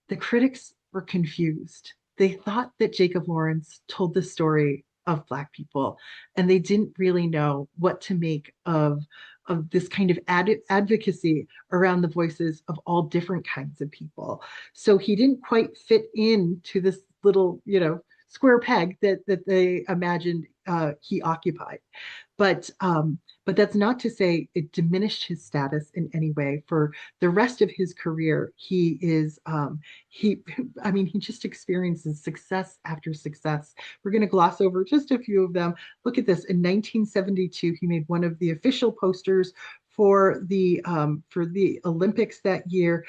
the critics were confused. They thought that Jacob Lawrence told the story of Black people, and they didn't really know what to make of this kind of advocacy around the voices of all different kinds of people. So he didn't quite fit into this little, square peg that they imagined he occupied. But that's not to say it diminished his status in any way. For the rest of his career, he I mean, he just experiences success after success. We're going to gloss over just a few of them. Look at this. In 1972, he made one of the official posters for the Olympics that year.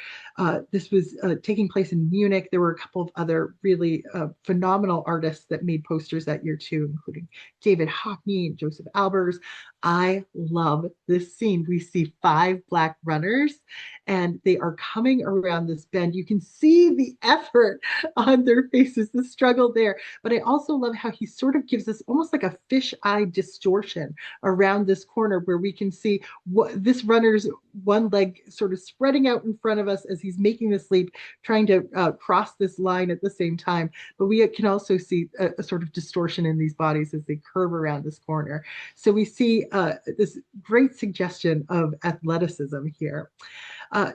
This was taking place in Munich. There were a couple of other really phenomenal artists that made posters that year too, including David Hockney and Joseph Albers. I love this scene. We see 5 Black runners and they are coming around this bend. You can see the effort on their faces, the struggle there. But I also love how he sort of gives us almost like a fisheye distortion around this corner where we can see what this runner's one leg sort of spreading out in front of us as he's making this leap, trying to cross this line at the same time. But we can also see a sort of distortion in these bodies as they curve around this corner. So we see this great suggestion of athleticism here.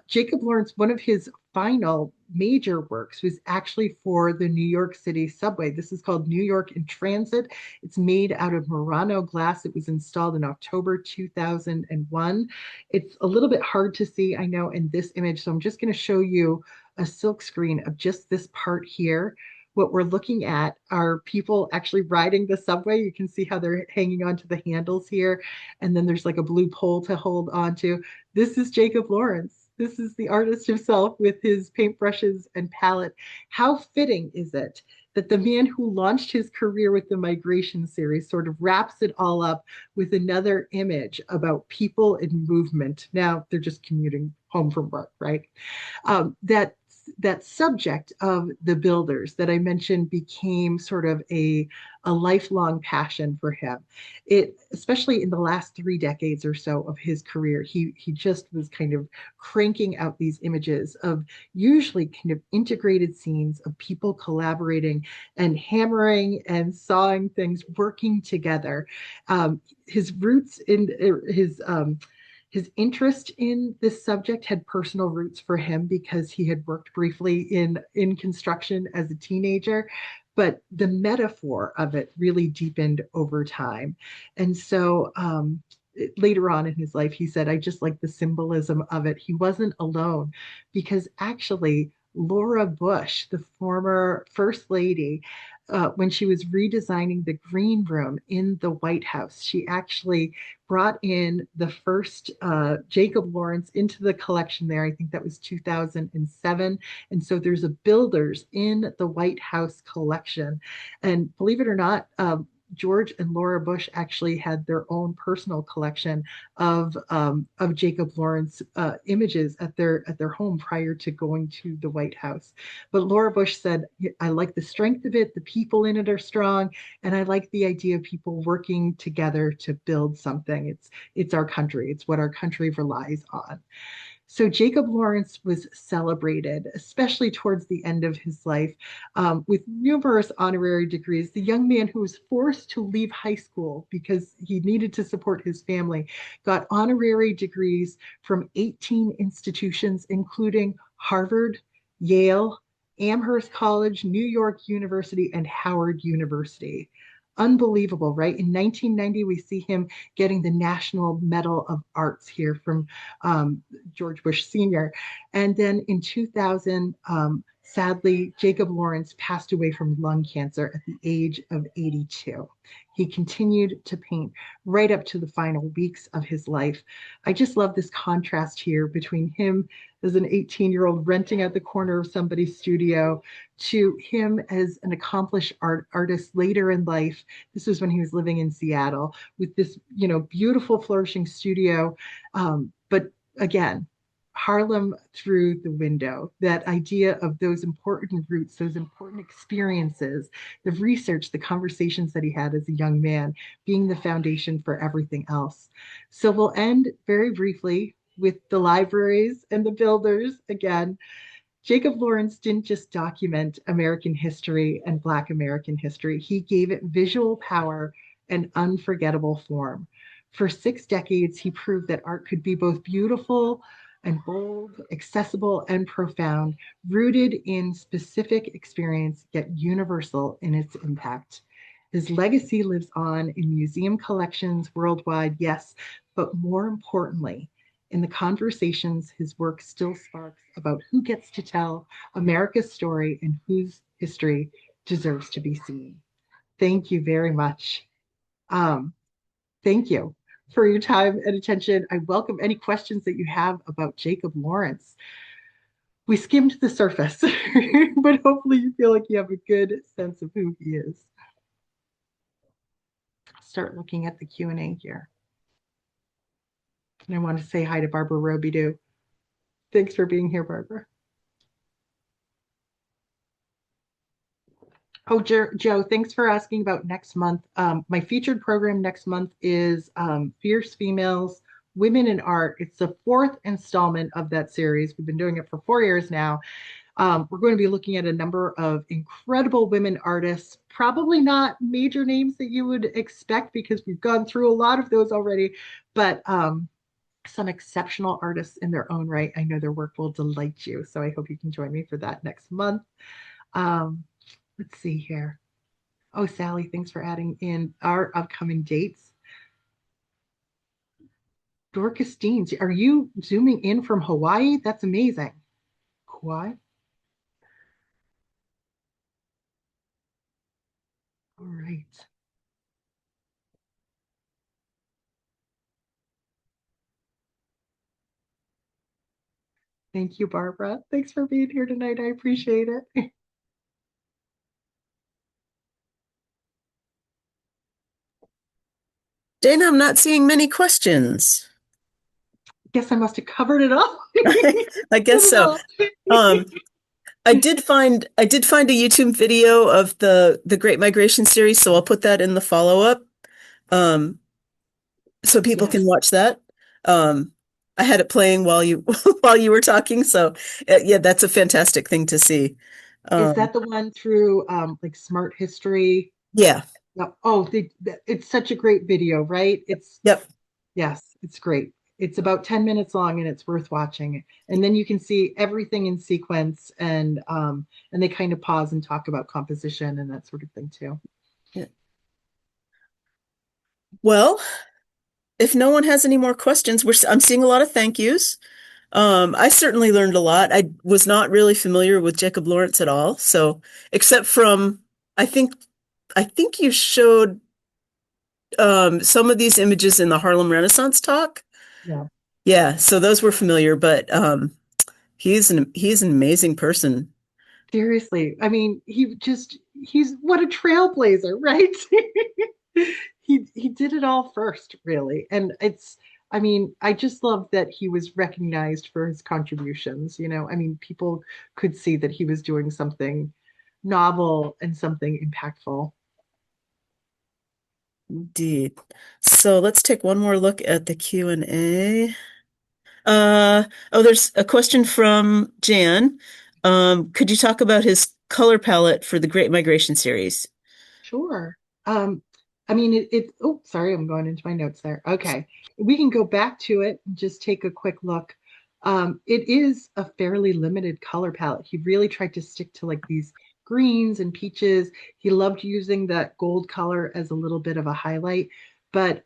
Jacob Lawrence, one of his final major works was actually for the New York City subway. This is called New York in Transit. It's made out of Murano glass. It was installed in October 2001. It's a little bit hard to see, I know, in this image, so I'm just going to show you a silk screen of just this part here. What we're looking at are people actually riding the subway. You can see how they're hanging onto the handles here. And then there's like a blue pole to hold onto. This is Jacob Lawrence. This is the artist himself with his paintbrushes and palette. How fitting is it that the man who launched his career with the Migration series sort of wraps it all up with another image about people in movement. Now they're just commuting home from work, right? That subject of the builders that I mentioned became sort of a lifelong passion for him. Especially in the last 3 decades or so of his career, he just was kind of cranking out these images of usually kind of integrated scenes of people collaborating and hammering and sawing things, working together. His roots in his interest in this subject had personal roots for him because he had worked briefly in construction as a teenager. but the metaphor of it really deepened over time. And so later on in his life, he said, I just like the symbolism of it. He wasn't alone because actually, Laura Bush, the former First Lady, when she was redesigning the green room in the White House, she actually brought in the first Jacob Lawrence into the collection there. I think that was 2007. And so there's a builders in the White House collection. And believe it or not, George and Laura Bush actually had their own personal collection of Jacob Lawrence images at their home prior to going to the White House. But Laura Bush said, "I like the strength of it. The people in it are strong, and I like the idea of people working together to build something. It's our country. It's what our country relies on." So Jacob Lawrence was celebrated, especially towards the end of his life, with numerous honorary degrees. The young man who was forced to leave high school because he needed to support his family got honorary degrees from 18 institutions, including Harvard, Yale, Amherst College, New York University, and Howard University. Unbelievable, right? In 1990, we see him getting the National Medal of Arts here from George Bush Sr. And then in 2000, sadly, Jacob Lawrence passed away from lung cancer at the age of 82. He continued to paint right up to the final weeks of his life. I just love this contrast here between him as an 18-year-old renting at the corner of somebody's studio to him as an accomplished artist later in life. This was when he was living in Seattle with this, beautiful flourishing studio. But again, Harlem through the window, that idea of those important roots, those important experiences, the research, the conversations that he had as a young man being the foundation for everything else. So we'll end very briefly with the libraries and the builders again. Jacob Lawrence didn't just document American history and Black American history, he gave it visual power and unforgettable form. For 6 decades, he proved that art could be both beautiful and bold, accessible and profound, rooted in specific experience, yet universal in its impact. His legacy lives on in museum collections worldwide, yes, but more importantly, in the conversations his work still sparks about who gets to tell America's story and whose history deserves to be seen. Thank you very much. Um, thank you for your time and attention. I welcome any questions that you have about Jacob Lawrence. We skimmed the surface, but hopefully you feel like you have a good sense of who he is. I'll start looking at the Q&A here. And I want to say hi to Barbara Robidoux. Thanks for being here, Barbara. Oh, Joe, thanks for asking about next month. My featured program next month is Fierce Females, Women in Art. It's the fourth installment of that series. We've been doing it for 4 years now. We're going to be looking at a number of incredible women artists, probably not major names that you would expect because we've gone through a lot of those already, but some exceptional artists in their own right. I know their work will delight you. So I hope you can join me for that next month. Um, let's see here. Oh, Sally, thanks for adding in our upcoming dates. Dorcas Deans, are you zooming in from Hawaii? That's amazing. Kauai. All right. Thank you, Barbara. Thanks for being here tonight. I appreciate it. Dana, I'm not seeing many questions. Guess I must have covered it all. I Said guess it so. all. Um, I did find a YouTube video of the Great Migration series, so I'll put that in the follow-up, um, so people can Yes. watch that. Um, I had it playing while you while you were talking, so yeah, that's a fantastic thing to see. Is Um, that the one through like Smart History? yeah, No. Oh, it's such a great video, right? yep. Yes, it's great. It's about 10 minutes long and it's worth watching. And then you can see everything in sequence and they kind of pause and talk about composition and that sort of thing too. Yeah. Well, if no one has any more questions, I'm seeing a lot of thank yous. I certainly learned a lot. I was not really familiar with Jacob Lawrence at all. So, except from, I think, I think you showed some of these images in the Harlem Renaissance talk. Yeah. Yeah, so those were familiar, but he's an amazing person. Seriously. I mean, he's what a trailblazer, right? He did it all first, really. And I mean, I just love that he was recognized for his contributions, you know. I mean, people could see that he was doing something novel and something impactful. Indeed. So let's take one more look at the Q&A. There's a question from Jan. Could you talk about his color palette for the Great Migration series? Sure. Um, I mean, oh, sorry, I'm going into my notes there. Okay. We can go back to it and just take a quick look. It is a fairly limited color palette. He really tried to stick to like these greens and peaches. He loved using that gold color as a little bit of a highlight, but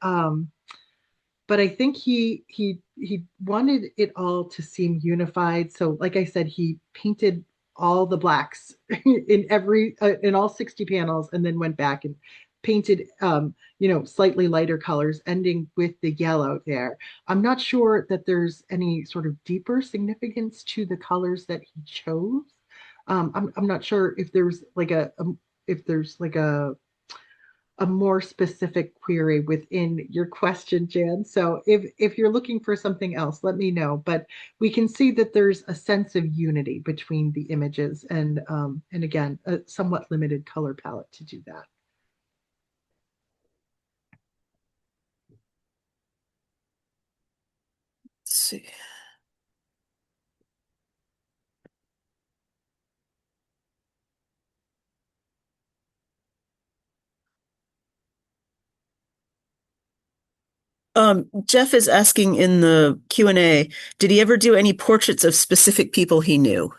but I think he wanted it all to seem unified. So, like I said, he painted all the blacks in all 60 panels, and then went back and painted slightly lighter colors, ending with the yellow there. I'm not sure that there's any sort of deeper significance to the colors that he chose. I'm not sure if there's like a more specific query within your question, Jan. So if you're looking for something else, let me know. But we can see that there's a sense of unity between the images and again, a somewhat limited color palette to do that. Let's see. Jeff is asking in the Q&A, did he ever do any portraits of specific people he knew?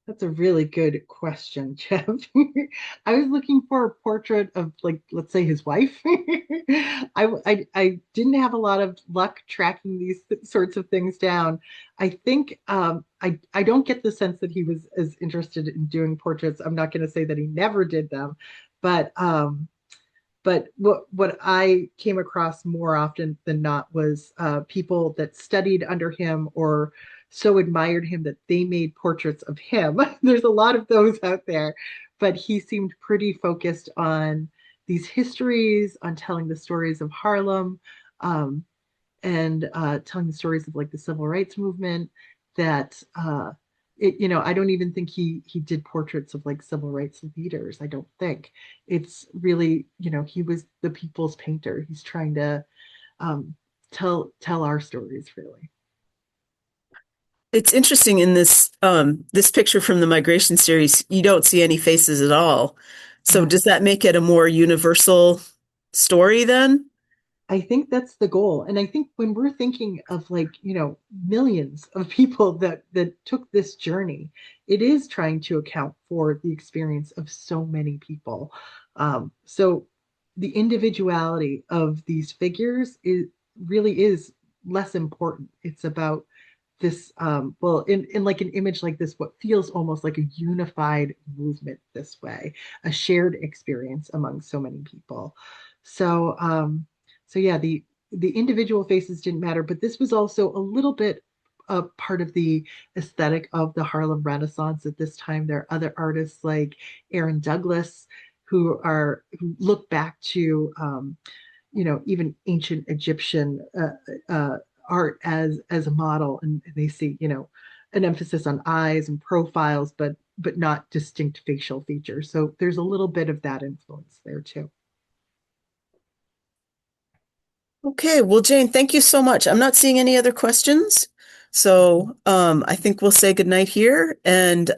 That's a really good question, Jeff. I was looking for a portrait of, like, let's say his wife. I didn't have a lot of luck tracking these sorts of things down. I think I don't get the sense that he was as interested in doing portraits. I'm not going to say that he never did them, but what I came across more often than not was people that studied under him or so admired him that they made portraits of him. There's a lot of those out there, but he seemed pretty focused on these histories, on telling the stories of Harlem, um, and telling the stories of like the civil rights movement. That I don't even think he did portraits of like civil rights leaders. I don't think it's really, he was the people's painter. He's trying to um, tell our stories, really. It's interesting in this picture from the migration series, you don't see any faces at all. So Yeah. does that make it a more universal story then? I think that's the goal. And I think when we're thinking of like, millions of people that took this journey, it is trying to account for the experience of so many people. So the individuality of these figures really is less important. It's about this well in like an image like this, what feels almost like a unified movement this way, a shared experience among so many people. So yeah, the individual faces didn't matter, but this was also a little bit a part of the aesthetic of the Harlem Renaissance. At this time, there are other artists like Aaron Douglas who look back to even ancient Egyptian art as a model, and they see an emphasis on eyes and profiles, but not distinct facial features. So there's a little bit of that influence there too. Okay, well, Jane, thank you so much. I'm not seeing any other questions. So I think we'll say goodnight here. And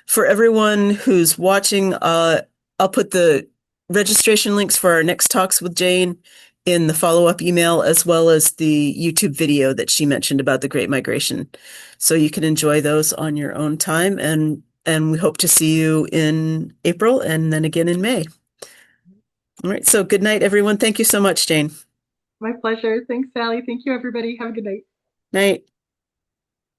for everyone who's watching, I'll put the registration links for our next talks with Jane in the follow-up email, as well as the YouTube video that she mentioned about the Great Migration. So you can enjoy those on your own time, and we hope to see you in April and then again in May. All right, so good night, everyone. Thank you so much, Jane. My pleasure. Thanks, Sally. Thank you, everybody. Have a good night. Night.